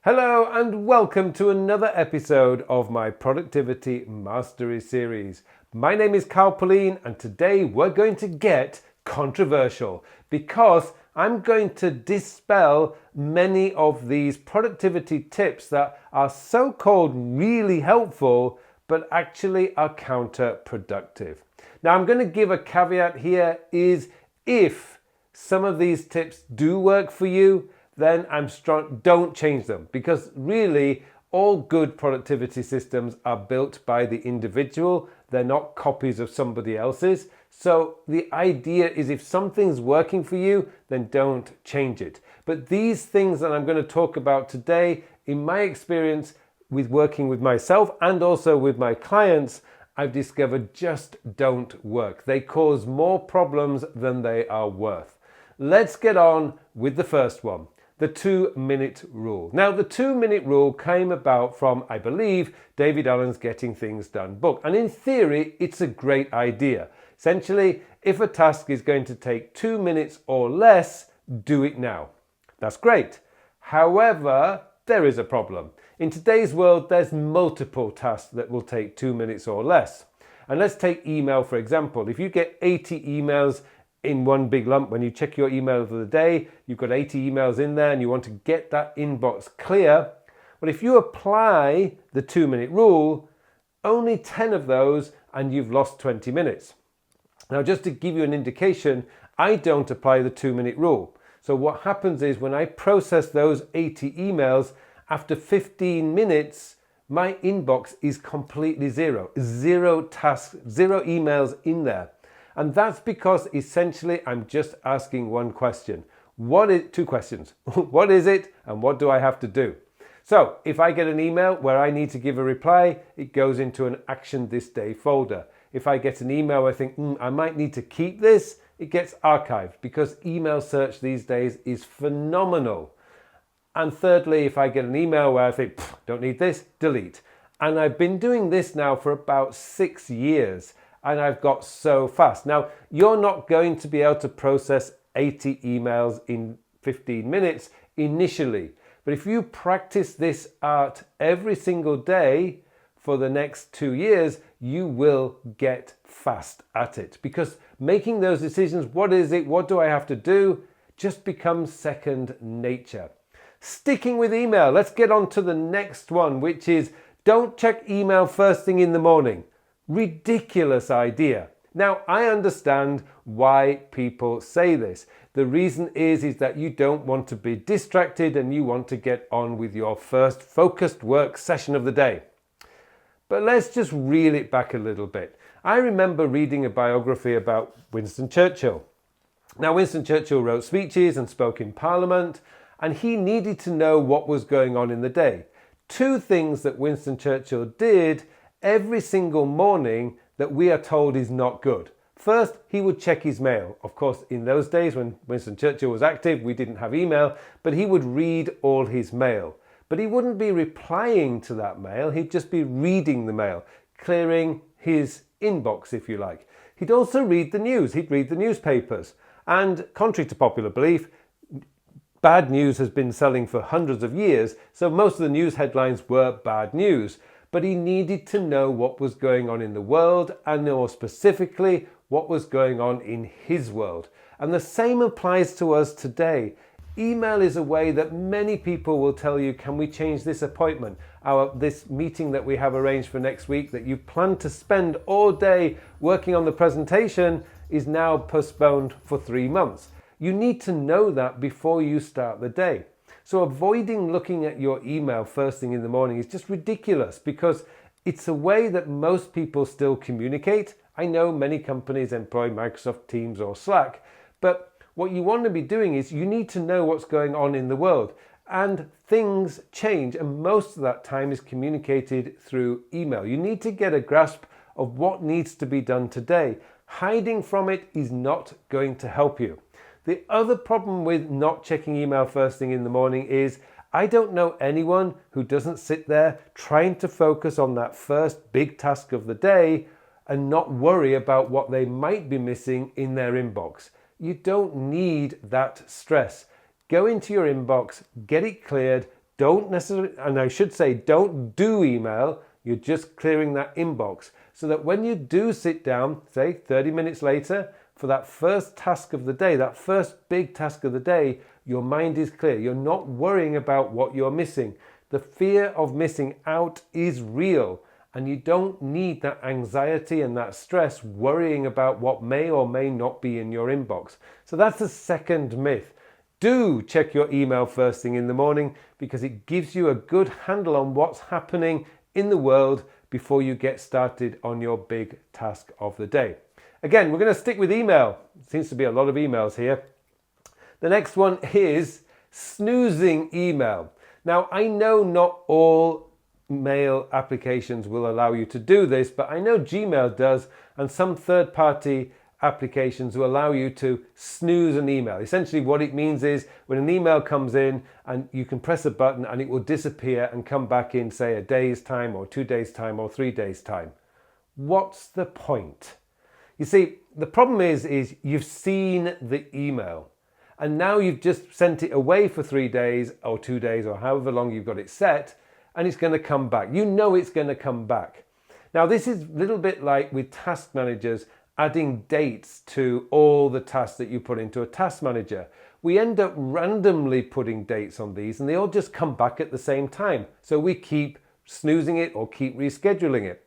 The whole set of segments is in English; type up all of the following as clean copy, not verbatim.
Hello and welcome to another episode of my Productivity Mastery series. My name is Pullein and today we're going to get controversial because I'm going to dispel many of these productivity tips that are so-called really helpful but actually are counterproductive. Now I'm going to give a caveat here is if some of these tips do work for you, then don't change them, because really all good productivity systems are built by the individual. They're not copies of somebody else's. So the idea is if something's working for you, then don't change it. But these things that I'm going to talk about today, in my experience with working with myself and also with my clients, I've discovered just don't work. They cause more problems than they are worth. Let's get on with the first one. The 2-minute rule. Now, the 2-minute rule came about from, I believe, David Allen's Getting Things Done book. And in theory, it's a great idea. Essentially, if a task is going to take 2 minutes or less, do it now. That's great. However, there is a problem. In today's world, there's multiple tasks that will take 2 minutes or less. And let's take email, for example. If you get 80 emails in one big lump, when you check your email for the day, you've got 80 emails in there and you want to get that inbox clear. But if you apply the 2-minute rule, only 10 of those and you've lost 20 minutes. Now, just to give you an indication, I don't apply the 2-minute rule. So what happens is when I process those 80 emails, after 15 minutes, my inbox is completely zero. Zero tasks, zero emails in there. And that's because essentially I'm just asking one question. Two questions. What is it and what do I have to do? So if I get an email where I need to give a reply, it goes into an action this day folder. If I get an email where I think, I might need to keep this, it gets archived because email search these days is phenomenal. And thirdly, if I get an email where I think, don't need this, delete. And I've been doing this now for about 6 years. And I've got so fast. Now, you're not going to be able to process 80 emails in 15 minutes initially. But if you practice this art every single day for the next 2 years, you will get fast at it. Because making those decisions, what is it, what do I have to do, just becomes second nature. Sticking with email, let's get on to the next one, which is don't check email first thing in the morning. Ridiculous idea. Now, I understand why people say this. The reason is that you don't want to be distracted and you want to get on with your first focused work session of the day. But let's just reel it back a little bit. I remember reading a biography about Winston Churchill. Now, Winston Churchill wrote speeches and spoke in Parliament, and he needed to know what was going on in the day. 2 things that Winston Churchill did every single morning that we are told is not good. First, he would check his mail. Of course, in those days when Winston Churchill was active, we didn't have email, but he would read all his mail. But he wouldn't be replying to that mail, he'd just be reading the mail, clearing his inbox, if you like. He'd also read the news, he'd read the newspapers. And contrary to popular belief, bad news has been selling for hundreds of years, so most of the news headlines were bad news. But he needed to know what was going on in the world and more specifically what was going on in his world. And the same applies to us today. Email is a way that many people will tell you, can we change this appointment? This meeting that we have arranged for next week that you plan to spend all day working on the presentation is now postponed for 3 months. You need to know that before you start the day. So avoiding looking at your email first thing in the morning is just ridiculous because it's a way that most people still communicate. I know many companies employ Microsoft Teams or Slack, but what you want to be doing is you need to know what's going on in the world. And things change, and most of that time is communicated through email. You need to get a grasp of what needs to be done today. Hiding from it is not going to help you. The other problem with not checking email first thing in the morning is I don't know anyone who doesn't sit there trying to focus on that first big task of the day and not worry about what they might be missing in their inbox. You don't need that stress. Go into your inbox, get it cleared, Don't necessarily, and I should say, don't do email. You're just clearing that inbox so that when you do sit down, say 30 minutes later, for that first task of the day, that first big task of the day, your mind is clear. You're not worrying about what you're missing. The fear of missing out is real, and you don't need that anxiety and that stress worrying about what may or may not be in your inbox. So that's the second myth. Do check your email first thing in the morning because it gives you a good handle on what's happening in the world before you get started on your big task of the day. Again, we're going to stick with email. Seems to be a lot of emails here. The next one is snoozing email. Now, I know not all mail applications will allow you to do this, but I know Gmail does, and some third-party applications will allow you to snooze an email. Essentially what it means is when an email comes in and you can press a button and it will disappear and come back in, say, a day's time or 2 days' time or 3 days' time. What's the point? You see, the problem is you've seen the email and now you've just sent it away for 3 days or 2 days or however long you've got it set, and it's going to come back. You know it's going to come back. Now this is a little bit like with task managers adding dates to all the tasks that you put into a task manager. We end up randomly putting dates on these and they all just come back at the same time. So we keep snoozing it or keep rescheduling it.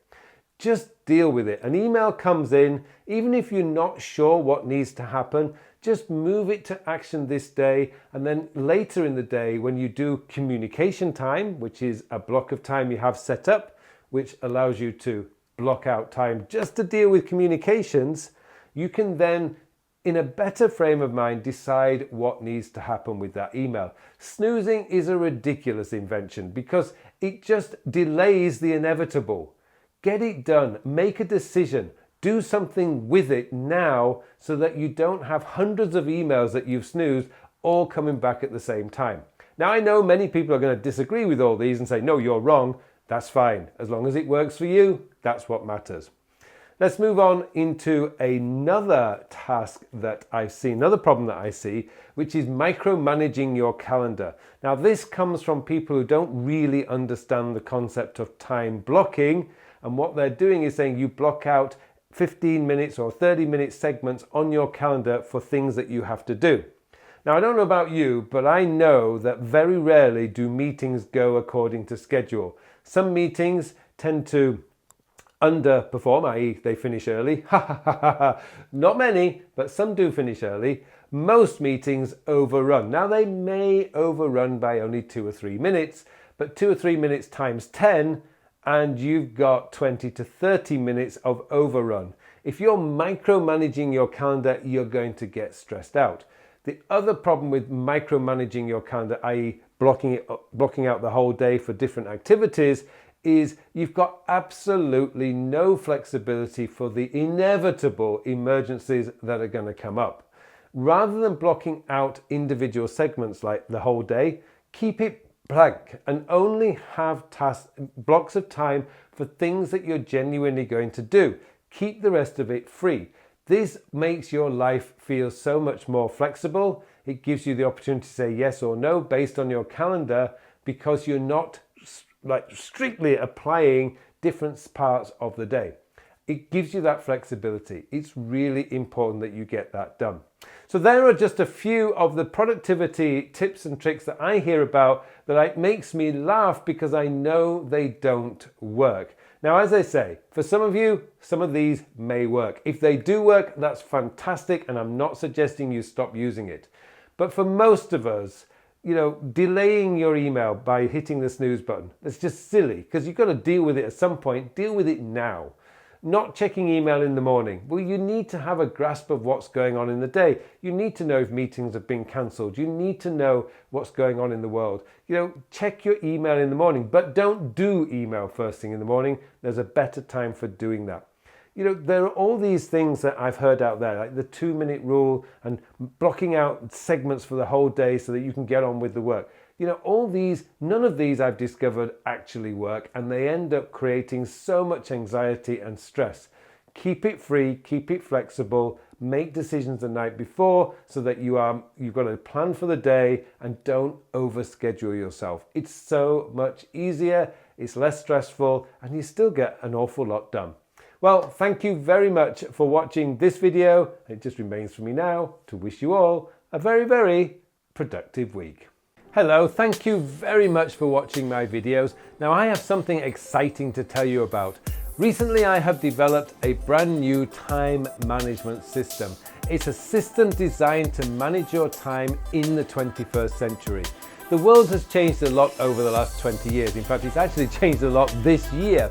Just deal with it. An email comes in, even if you're not sure what needs to happen, just move it to action this day, and then later in the day when you do communication time, which is a block of time you have set up, which allows you to block out time just to deal with communications, you can then, in a better frame of mind, decide what needs to happen with that email. Snoozing is a ridiculous invention because it just delays the inevitable. Get it done, make a decision, do something with it now so that you don't have hundreds of emails that you've snoozed all coming back at the same time. Now I know many people are going to disagree with all these and say, no, you're wrong. That's fine. As long as it works for you, that's what matters. Let's move on into another task that I've seen, another problem that I see, which is micromanaging your calendar. Now this comes from people who don't really understand the concept of time blocking, and what they're doing is saying you block out 15 minutes or 30-minute segments on your calendar for things that you have to do. Now, I don't know about you, but I know that very rarely do meetings go according to schedule. Some meetings tend to underperform, i.e. they finish early. Not many, but some do finish early. Most meetings overrun. Now, they may overrun by only 2 or 3 minutes, but 2 or 3 minutes times 10, and you've got 20 to 30 minutes of overrun. If you're micromanaging your calendar, you're going to get stressed out. The other problem with micromanaging your calendar, i.e. blocking out the whole day for different activities, is you've got absolutely no flexibility for the inevitable emergencies that are going to come up. Rather than blocking out individual segments like the whole day, keep it blank and only have blocks of time for things that you're genuinely going to do. Keep the rest of it free. This makes your life feel so much more flexible. It gives you the opportunity to say yes or no based on your calendar because you're not strictly applying different parts of the day. It gives you that flexibility. It's really important that you get that done. So there are just a few of the productivity tips and tricks that I hear about that makes me laugh because I know they don't work. Now, as I say, for some of you, some of these may work. If they do work, that's fantastic, and I'm not suggesting you stop using it. But for most of us, delaying your email by hitting the snooze button, that's just silly because you've got to deal with it at some point. Deal with it now. Not checking email in the morning. Well, you need to have a grasp of what's going on in the day. You need to know if meetings have been cancelled. You need to know what's going on in the world. Check your email in the morning, but don't do email first thing in the morning. There's a better time for doing that. There are all these things that I've heard out there, like the 2-minute rule and blocking out segments for the whole day so that you can get on with the work. None of these I've discovered actually work, and they end up creating so much anxiety and stress. Keep it free, keep it flexible, Make decisions the night before so that you've got a plan for the day and don't overschedule yourself. It's so much easier, it's less stressful, and you still get an awful lot done. Well, thank you very much for watching this video. It just remains for me now to wish you all a very, very productive week. Hello, thank you very much for watching my videos. Now I have something exciting to tell you about. Recently I have developed a brand new time management system. It's a system designed to manage your time in the 21st century. The world has changed a lot over the last 20 years. In fact, it's actually changed a lot this year.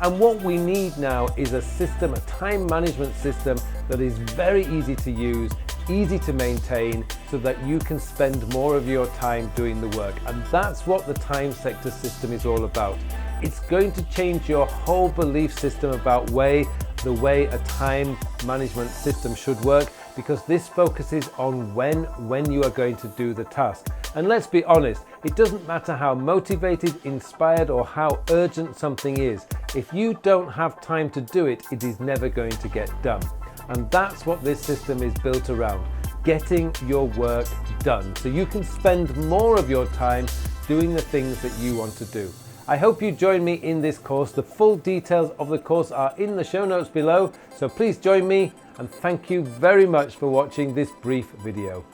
And what we need now is a system, a time management system that is very easy to use, easy to maintain, so that you can spend more of your time doing the work. And that's what the time sector system is all about. It's going to change your whole belief system about the way a time management system should work, because this focuses on when you are going to do the task. And let's be honest, it doesn't matter how motivated, inspired, or how urgent something is. If you don't have time to do it, it is never going to get done. And that's what this system is built around, getting your work done, so you can spend more of your time doing the things that you want to do. I hope you join me in this course. The full details of the course are in the show notes below, so please join me, and thank you very much for watching this brief video.